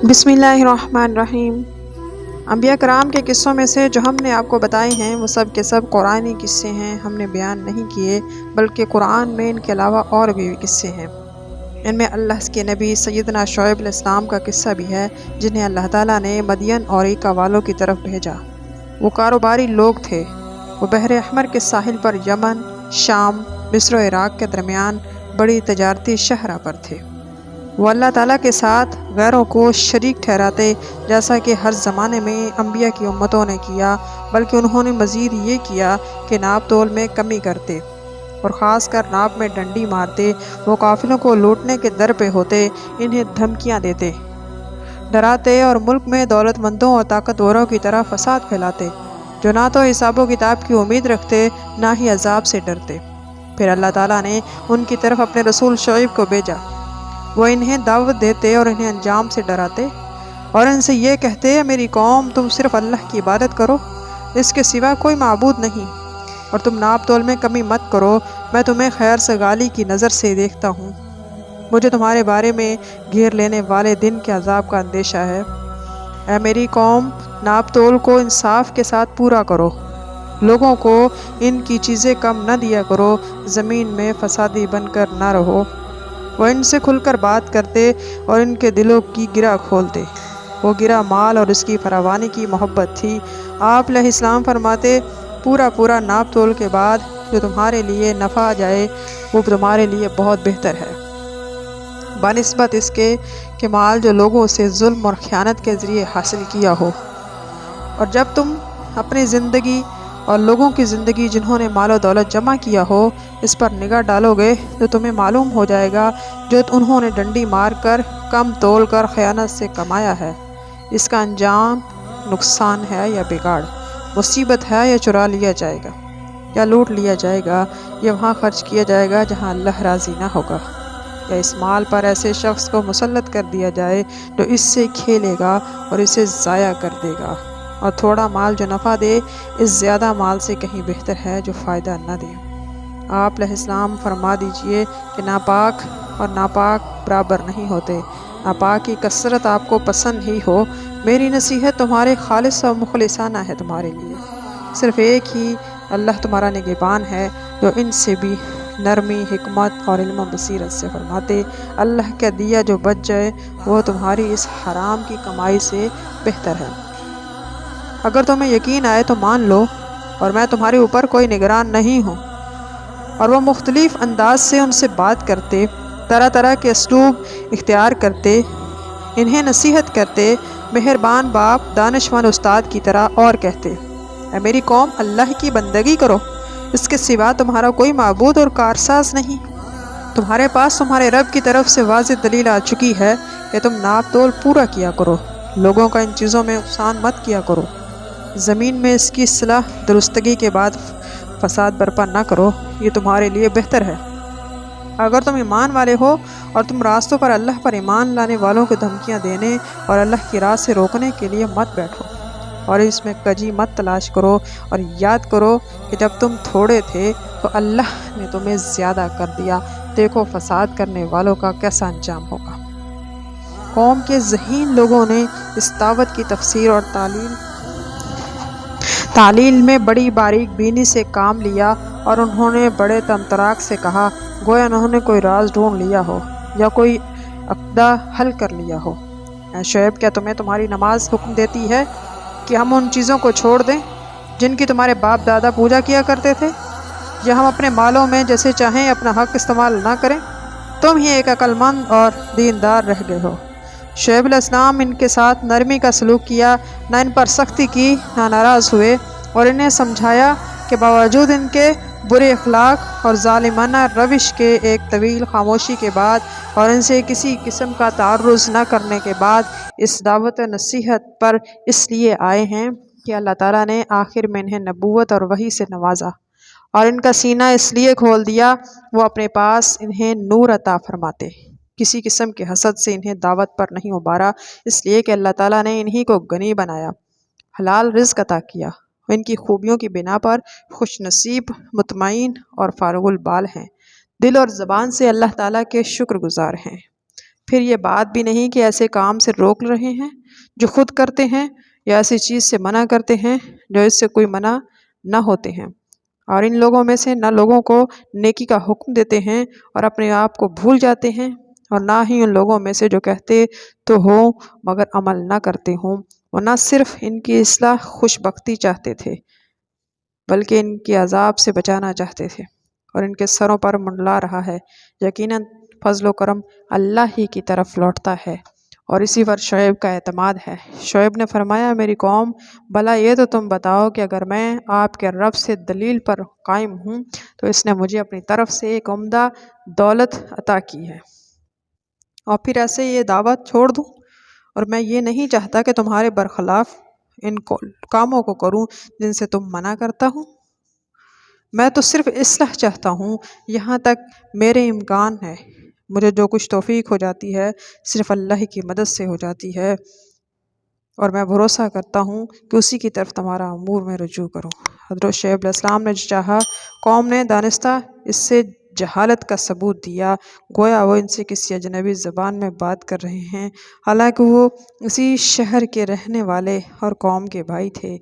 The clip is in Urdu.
بسم اللہ الرحمن الرحیم۔ انبیاء کرام کے قصوں میں سے جو ہم نے آپ کو بتائے ہیں وہ سب کے سب قرآنی قصے ہیں، ہم نے بیان نہیں کیے، بلکہ قرآن میں ان کے علاوہ اور بھی قصے ہیں۔ ان میں اللہ کے نبی سیدنا شعیب علیہ السلام کا قصہ بھی ہے، جنہیں اللہ تعالیٰ نے مدین اور ایکا والوں کی طرف بھیجا۔ وہ کاروباری لوگ تھے۔ وہ بحر احمر کے ساحل پر یمن، شام، مصر و عراق کے درمیان بڑی تجارتی شاہراہ پر تھے۔ وہ اللہ تعالیٰ کے ساتھ غیروں کو شریک ٹھہراتے، جیسا کہ ہر زمانے میں انبیاء کی امتوں نے کیا، بلکہ انہوں نے مزید یہ کیا کہ ناپ تول میں کمی کرتے اور خاص کر ناپ میں ڈنڈی مارتے۔ وہ قافلوں کو لوٹنے کے در پہ ہوتے، انہیں دھمکیاں دیتے، ڈراتے اور ملک میں دولت مندوں اور طاقتوروں کی طرح فساد پھیلاتے، جو نہ تو حساب و کتاب کی امید رکھتے نہ ہی عذاب سے ڈرتے۔ پھر اللہ تعالیٰ نے ان کی طرف اپنے رسول شعیب کو بھیجا۔ وہ انہیں دعوت دیتے اور انہیں انجام سے ڈراتے اور ان سے یہ کہتے، میری قوم، تم صرف اللہ کی عبادت کرو، اس کے سوا کوئی معبود نہیں، اور تم ناپ تول میں کمی مت کرو، میں تمہیں خیر سے غالی کی نظر سے دیکھتا ہوں، مجھے تمہارے بارے میں گھیر لینے والے دن کے عذاب کا اندیشہ ہے۔ اے میری قوم، ناپ تول کو انصاف کے ساتھ پورا کرو، لوگوں کو ان کی چیزیں کم نہ دیا کرو، زمین میں فسادی بن کر نہ رہو۔ وہ ان سے کھل کر بات کرتے اور ان کے دلوں کی گرہ کھولتے۔ وہ گرہ مال اور اس کی فراوانی کی محبت تھی۔ آپ علیہ السلام فرماتے، پورا ناپ تول کے بعد جو تمہارے لیے نفع آ جائے وہ تمہارے لیے بہت بہتر ہے، بنسبت اس کے کہ مال جو لوگوں سے ظلم اور خیانت کے ذریعے حاصل کیا ہو۔ اور جب تم اپنی زندگی اور لوگوں کی زندگی جنہوں نے مال و دولت جمع کیا ہو اس پر نگاہ ڈالو گے تو تمہیں معلوم ہو جائے گا جو انہوں نے ڈنڈی مار کر، کم تول کر، خیانت سے کمایا ہے، اس کا انجام نقصان ہے یا بگاڑ، مصیبت ہے یا چرا لیا جائے گا یا لوٹ لیا جائے گا، یا وہاں خرچ کیا جائے گا جہاں اللہ راضی نہ ہوگا، یا اس مال پر ایسے شخص کو مسلط کر دیا جائے جو اس سے کھیلے گا اور اسے ضائع کر دے گا، اور تھوڑا مال جو نفع دے اس زیادہ مال سے کہیں بہتر ہے جو فائدہ نہ دے۔ آپ علیہ السلام فرما دیجئے کہ ناپاک اور ناپاک برابر نہیں ہوتے، ناپاک کی کثرت آپ کو پسند ہی ہو، میری نصیحت تمہارے خالص اور مخلصانہ ہے تمہارے لیے، صرف ایک ہی اللہ تمہارا نگہبان ہے جو ان سے بھی نرمی، حکمت اور علم و بصیرت سے فرماتے، اللہ کا دیا جو بچ جائے وہ تمہاری اس حرام کی کمائی سے بہتر ہے۔ اگر تمہیں یقین آئے تو مان لو، اور میں تمہارے اوپر کوئی نگران نہیں ہوں۔ اور وہ مختلف انداز سے ان سے بات کرتے، طرح کے اسلوب اختیار کرتے، انہیں نصیحت کرتے، مہربان باپ دانشمند استاد کی طرح، اور کہتے، اے میری قوم، اللہ کی بندگی کرو، اس کے سوا تمہارا کوئی معبود اور کارساز نہیں۔ تمہارے پاس تمہارے رب کی طرف سے واضح دلیل آ چکی ہے کہ تم ناپ تول پورا کیا کرو، لوگوں کا ان چیزوں میں نقصان مت کیا کرو، زمین میں اس کی اصلاح درستگی کے بعد فساد برپا نہ کرو، یہ تمہارے لیے بہتر ہے۔ اگر تم ایمان والے ہو اور تم راستوں پر اللہ پر ایمان لانے والوں کو دھمکیاں دینے اور اللہ کی راہ سے روکنے کے لیے مت بیٹھو، اور اس میں کجی مت تلاش کرو، اور یاد کرو کہ جب تم تھوڑے تھے تو اللہ نے تمہیں زیادہ کر دیا، دیکھو فساد کرنے والوں کا کیسا انجام ہوگا۔ قوم کے ذہین لوگوں نے اس دعوت کی تفسیر اور تعلیل میں بڑی باریک بینی سے کام لیا، اور انہوں نے بڑے تمطراق سے کہا گویا انہوں نے کوئی راز ڈھونڈ لیا ہو یا کوئی عقدہ حل کر لیا ہو۔ اے شعیب، کیا تمہیں تمہاری نماز حکم دیتی ہے کہ ہم ان چیزوں کو چھوڑ دیں جن کی تمہارے باپ دادا پوجا کیا کرتے تھے، یا ہم اپنے مالوں میں جیسے چاہیں اپنا حق استعمال نہ کریں؟ تم ہی ایک عقل مند اور دیندار رہ گئے ہو۔ شعیب علیہ السلام ان کے ساتھ نرمی کا سلوک کیا، نہ ان پر سختی کی، نہ ناراض ہوئے، اور انہیں سمجھایا کہ باوجود ان کے برے اخلاق اور ظالمانہ روش کے ایک طویل خاموشی کے بعد اور ان سے کسی قسم کا تعرض نہ کرنے کے بعد اس دعوت و نصیحت پر اس لیے آئے ہیں کہ اللہ تعالیٰ نے آخر میں انہیں نبوت اور وحی سے نوازا اور ان کا سینہ اس لیے کھول دیا وہ اپنے پاس انہیں نور عطا فرماتے، کسی قسم کے حسد سے انہیں دعوت پر نہیں ابھارا، اس لیے کہ اللہ تعالیٰ نے انہی کو غنی بنایا، حلال رزق عطا کیا، ان کی خوبیوں کی بنا پر خوش نصیب، مطمئن اور فارغ البال ہیں، دل اور زبان سے اللہ تعالیٰ کے شکر گزار ہیں۔ پھر یہ بات بھی نہیں کہ ایسے کام سے روک رہے ہیں جو خود کرتے ہیں، یا ایسی چیز سے منع کرتے ہیں جو اس سے کوئی منع نہ ہوتے ہیں، اور ان لوگوں میں سے نہ لوگوں کو نیکی کا حکم دیتے ہیں اور اپنے آپ کو بھول جاتے ہیں، اور نہ ہی ان لوگوں میں سے جو کہتے تو ہوں مگر عمل نہ کرتے ہوں، اور نہ صرف ان کی اصلاح خوش بختی چاہتے تھے بلکہ ان کے عذاب سے بچانا چاہتے تھے، اور ان کے سروں پر منڈلا رہا ہے۔ یقیناً فضل و کرم اللہ ہی کی طرف لوٹتا ہے، اور اسی پر شعیب کا اعتماد ہے۔ شعیب نے فرمایا، میری قوم، بھلا یہ تو تم بتاؤ کہ اگر میں آپ کے رب سے دلیل پر قائم ہوں تو اس نے مجھے اپنی طرف سے ایک عمدہ دولت عطا کی ہے، اور پھر ایسے یہ دعوت چھوڑ دوں؟ اور میں یہ نہیں چاہتا کہ تمہارے برخلاف ان کاموں کو کروں جن سے تم منع کرتا ہوں۔ میں تو صرف اصلاح چاہتا ہوں، یہاں تک میرے امکان ہے۔ مجھے جو کچھ توفیق ہو جاتی ہے صرف اللہ کی مدد سے ہو جاتی ہے، اور میں بھروسہ کرتا ہوں کہ اسی کی طرف تمہارا امور میں رجوع کروں۔ حضرت شعیب علیہ السلام نے چاہا، قوم نے دانستہ اس سے جہالت کا ثبوت دیا، گویا وہ ان سے کسی اجنبی زبان میں بات کر رہے ہیں، حالانکہ وہ اسی شہر کے رہنے والے اور قوم کے بھائی تھے۔